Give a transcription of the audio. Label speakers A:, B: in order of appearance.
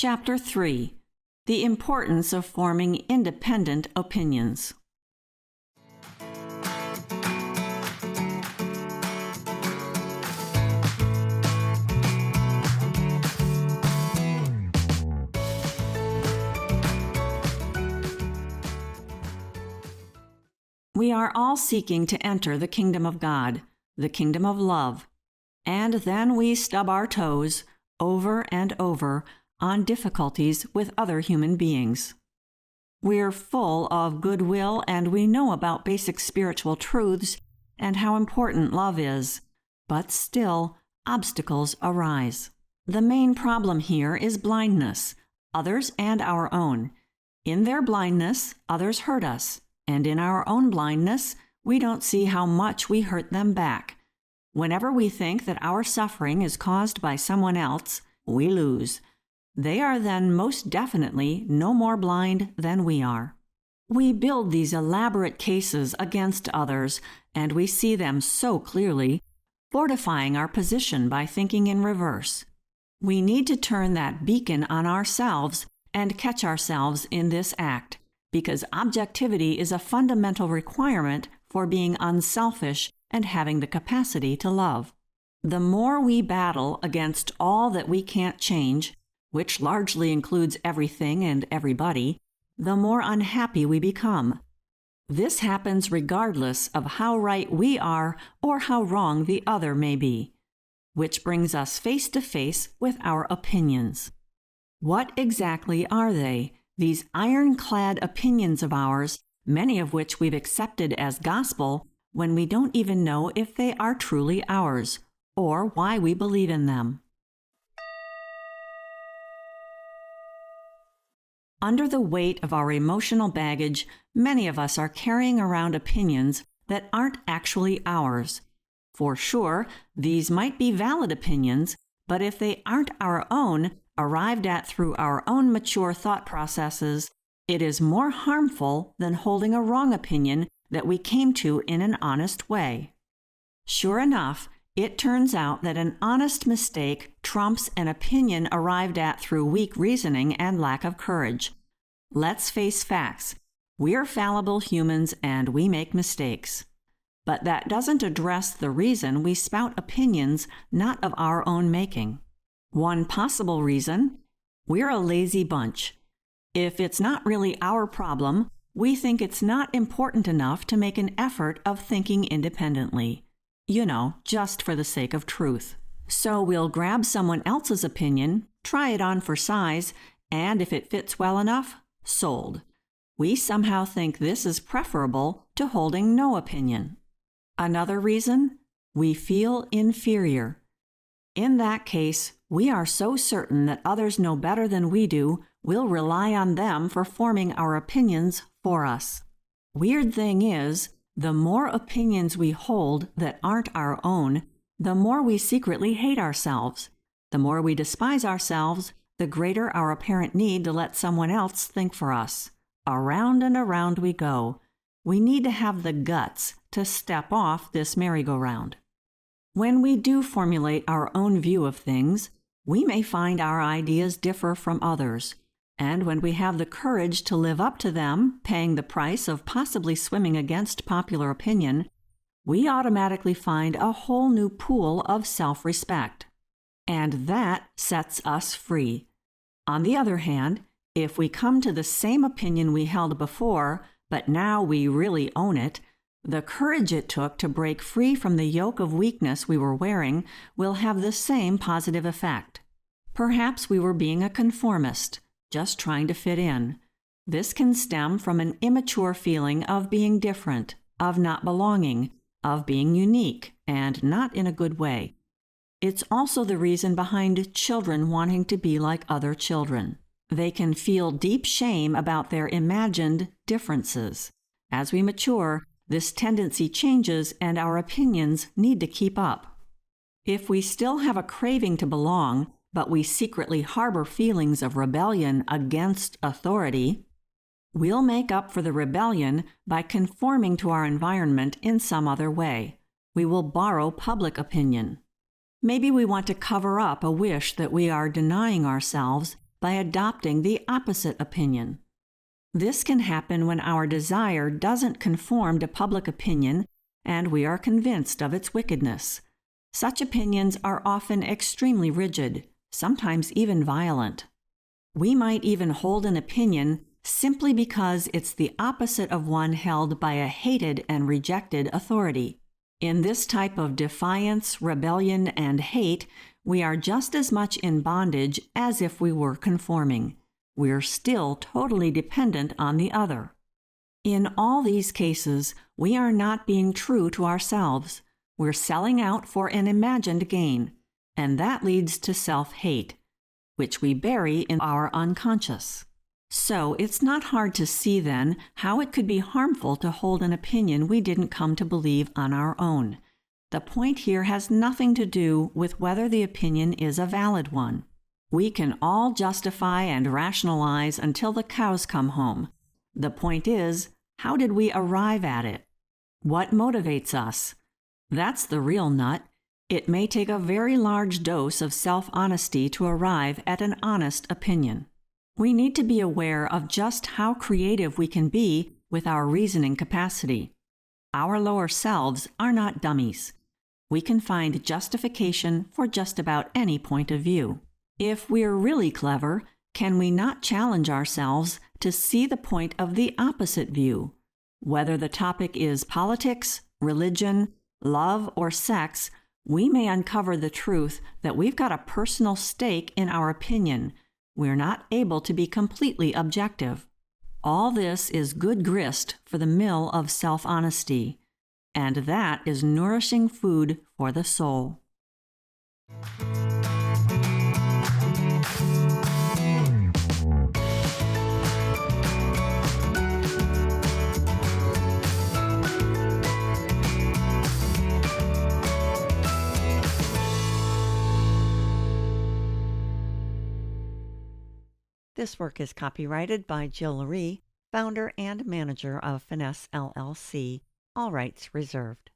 A: Chapter 3: The Importance of Forming Independent Opinions. We are all seeking to enter the kingdom of God, the kingdom of love, and then we stub our toes over and over on difficulties with other human beings. We're full of goodwill and we know about basic spiritual truths and how important love is, but still, obstacles arise. The main problem here is blindness, others and our own. In their blindness, others hurt us, and in our own blindness, we don't see how much we hurt them back. Whenever we think that our suffering is caused by someone else, we lose. They are then most definitely no more blind than we are. We build these elaborate cases against others, and we see them so clearly, fortifying our position by thinking in reverse. We need to turn that beacon on ourselves and catch ourselves in this act, because objectivity is a fundamental requirement for being unselfish and having the capacity to love. The more we battle against all that we can't change, which largely includes everything and everybody, the more unhappy we become. This happens regardless of how right we are or how wrong the other may be, which brings us face to face with our opinions. What exactly are they, these ironclad opinions of ours, many of which we've accepted as gospel, when we don't even know if they are truly ours, or why we believe in them? Under the weight of our emotional baggage, many of us are carrying around opinions that aren't actually ours. For sure, these might be valid opinions, but if they aren't our own, arrived at through our own mature thought processes, it is more harmful than holding a wrong opinion that we came to in an honest way. Sure enough, it turns out that an honest mistake trumps an opinion arrived at through weak reasoning and lack of courage. Let's face facts. We're fallible humans and we make mistakes. But that doesn't address the reason we spout opinions not of our own making. One possible reason: we're a lazy bunch. If it's not really our problem, we think it's not important enough to make an effort of thinking independently. Just for the sake of truth. So we'll grab someone else's opinion, try it on for size, and if it fits well enough, sold. We somehow think this is preferable to holding no opinion. Another reason: we feel inferior. In that case, we are so certain that others know better than we do, we'll rely on them for forming our opinions for us. Weird thing is, the more opinions we hold that aren't our own, the more we secretly hate ourselves. The more we despise ourselves, the greater our apparent need to let someone else think for us. Around and around we go. We need to have the guts to step off this merry-go-round. When we do formulate our own view of things, we may find our ideas differ from others. And when we have the courage to live up to them, paying the price of possibly swimming against popular opinion, we automatically find a whole new pool of self-respect. And that sets us free. On the other hand, if we come to the same opinion we held before, but now we really own it, the courage it took to break free from the yoke of weakness we were wearing will have the same positive effect. Perhaps we were being a conformist, just trying to fit in. This can stem from an immature feeling of being different, of not belonging, of being unique, and not in a good way. It's also the reason behind children wanting to be like other children. They can feel deep shame about their imagined differences. As we mature, this tendency changes and our opinions need to keep up. If we still have a craving to belong, but we secretly harbor feelings of rebellion against authority, we'll make up for the rebellion by conforming to our environment in some other way. We will borrow public opinion. Maybe we want to cover up a wish that we are denying ourselves by adopting the opposite opinion. This can happen when our desire doesn't conform to public opinion and we are convinced of its wickedness. Such opinions are often extremely rigid, sometimes even violent. We might even hold an opinion simply because it's the opposite of one held by a hated and rejected authority. In this type of defiance, rebellion, and hate, we are just as much in bondage as if we were conforming. We're still totally dependent on the other. In all these cases, we are not being true to ourselves. We're selling out for an imagined gain, and that leads to self-hate, which we bury in our unconscious. So it's not hard to see then how it could be harmful to hold an opinion we didn't come to believe on our own. The point here has nothing to do with whether the opinion is a valid one. We can all justify and rationalize until the cows come home. The point is, how did we arrive at it? What motivates us? That's the real nut. It may take a very large dose of self-honesty to arrive at an honest opinion. We need to be aware of just how creative we can be with our reasoning capacity. Our lower selves are not dummies. We can find justification for just about any point of view. If we're really clever, can we not challenge ourselves to see the point of the opposite view? Whether the topic is politics, religion, love, or sex, we may uncover the truth that we've got a personal stake in our opinion. We're not able to be completely objective. All this is good grist for the mill of self-honesty, and that is nourishing food for the soul. This work is copyrighted by Jill Rhee, founder and manager of Finesse LLC. All rights reserved.